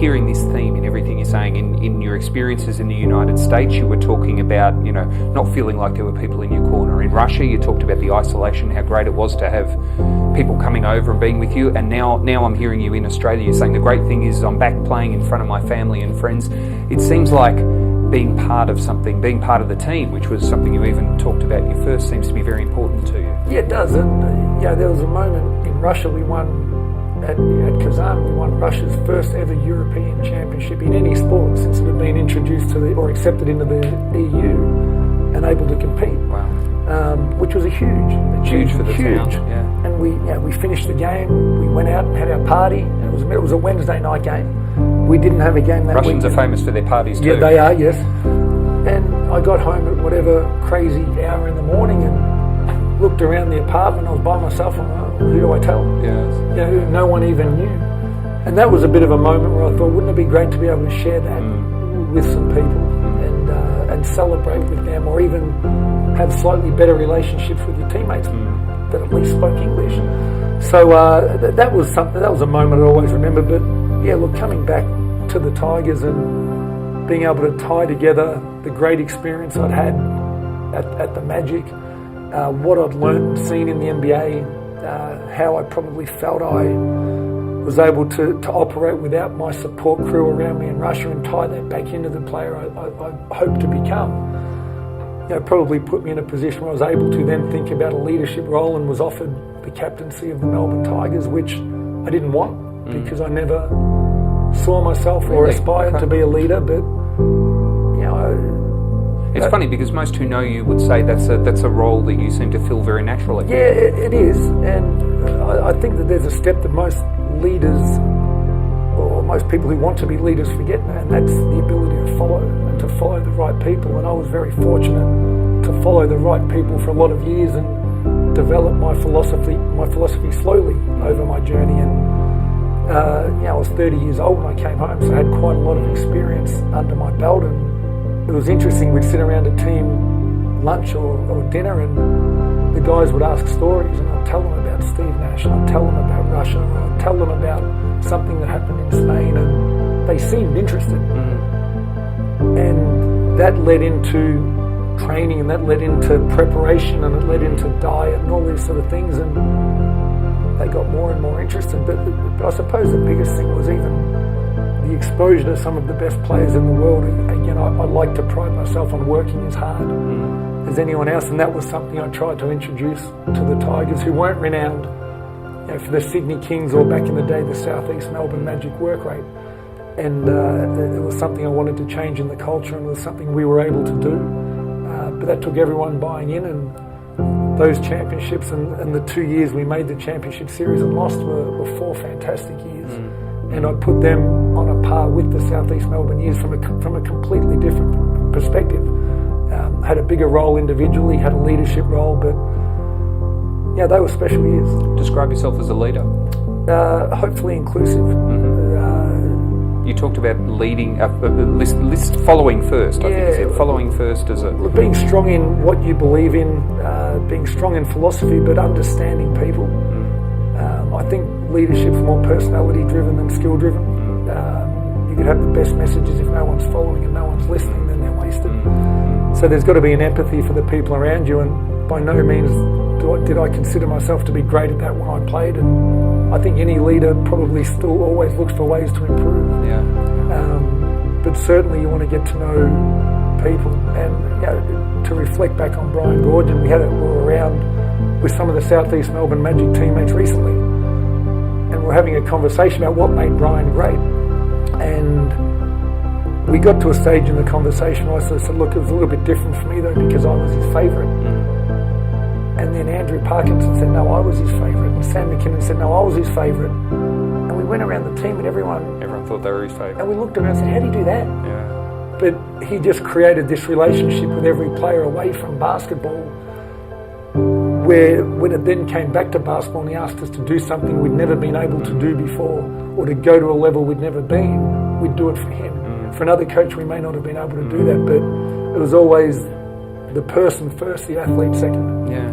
hearing this theme in everything you're saying. In your experiences in the United States, you were talking about, not feeling like there were people in your corner. In Russia, you talked about the isolation, how great it was to have people coming over and being with you. And now I'm hearing you in Australia, you're saying the great thing is I'm back playing in front of my family and friends. It seems like being part of something, being part of the team, which was something you even talked about in your first, seems to be very important to you. Yeah, it does. And there was a moment in Russia, we won at Kazan, we won Russia's first ever European Championship in any sport since it had been introduced to or accepted into the EU and able to compete. Wow. Which was huge for the town. Yeah. And we finished the game. We went out and had our party. And it was a Wednesday night game. We didn't have a game that Russians weekend. are famous for their parties too. Yeah, they are. Yes. And I got home at whatever crazy hour in the morning and looked around the apartment. I was by myself and who do I tell? Yes. No one even knew. And that was a bit of a moment where I thought, wouldn't it be great to be able to share that with some people and celebrate with them, or even have slightly better relationships with your teammates that at least spoke English. So that was a moment I always remember. But yeah, look, coming back to the Tigers and being able to tie together the great experience I'd had at the Magic, what I'd learned and seen in the NBA, how I probably felt I was able to operate without my support crew around me in Russia, and tie that back into the player I hope to become. Probably put me in a position where I was able to then think about a leadership role, and was offered the captaincy of the Melbourne Tigers, which I didn't want because I never saw myself or aspired to be a leader. But it's funny because most who know you would say that's a role that you seem to fill very naturally. Yeah, it is, and I think that there's a step that most leaders or most people who want to be leaders forget, and that's the ability to follow and to follow the right people. And I was very fortunate to follow the right people for a lot of years and develop my philosophy slowly over my journey. And I was 30 years old when I came home, so I had quite a lot of experience under my belt. And it was interesting, we'd sit around a team lunch or dinner, and the guys would ask stories, and I'd tell them about Steve Nash, and I'd tell them about Russia, and I'd tell them about something that happened in Spain, and they seemed interested. And that led into training, and that led into preparation, and it led into diet and all these sort of things, and they got more and more interested. But I suppose the biggest thing was even the exposure to some of the best players in the world. Again, I like to pride myself on working as hard as anyone else, and that was something I tried to introduce to the Tigers, who weren't renowned for the Sydney Kings or back in the day the Southeast Melbourne Magic work rate. And it was something I wanted to change in the culture, and it was something we were able to do. But that took everyone buying in, and those championships and the 2 years we made the championship series and lost were 4 fantastic years. And I put them on a par with the Southeast Melbourne years from a completely different perspective. Had a bigger role individually, had a leadership role, but yeah, they were special years. Describe yourself as a leader. Hopefully inclusive. You talked about leading, list following first. I think you said following first as a... Being strong in what you believe in, being strong in philosophy, but understanding people. I think leadership's more personality driven than skill driven. You could have the best messages if no one's following and no one's listening, then they're wasted. So there's got to be an empathy for the people around you, and by no means did I consider myself to be great at that when I played, and I think any leader probably still always looks for ways to improve. But certainly you want to get to know people, and to reflect back on Brian Gorge, and we were around with some of the Southeast Melbourne Magic teammates recently, and we're having a conversation about what made Brian great. And we got to a stage in the conversation where I sort of said, look, it was a little bit different for me though, because I was his favourite. And then Andrew Parkinson said, no, I was his favourite. And Sam McKinnon said, no, I was his favourite. And we went around the team and everyone thought they were his favourite. And we looked around and said, how do you do that? Yeah. But he just created this relationship with every player away from basketball, where when it then came back to basketball and he asked us to do something we'd never been able to do before, or to go to a level we'd never been, we'd do it for him. For another coach, we may not have been able to do that, but it was always the person first, the athlete second. Yeah.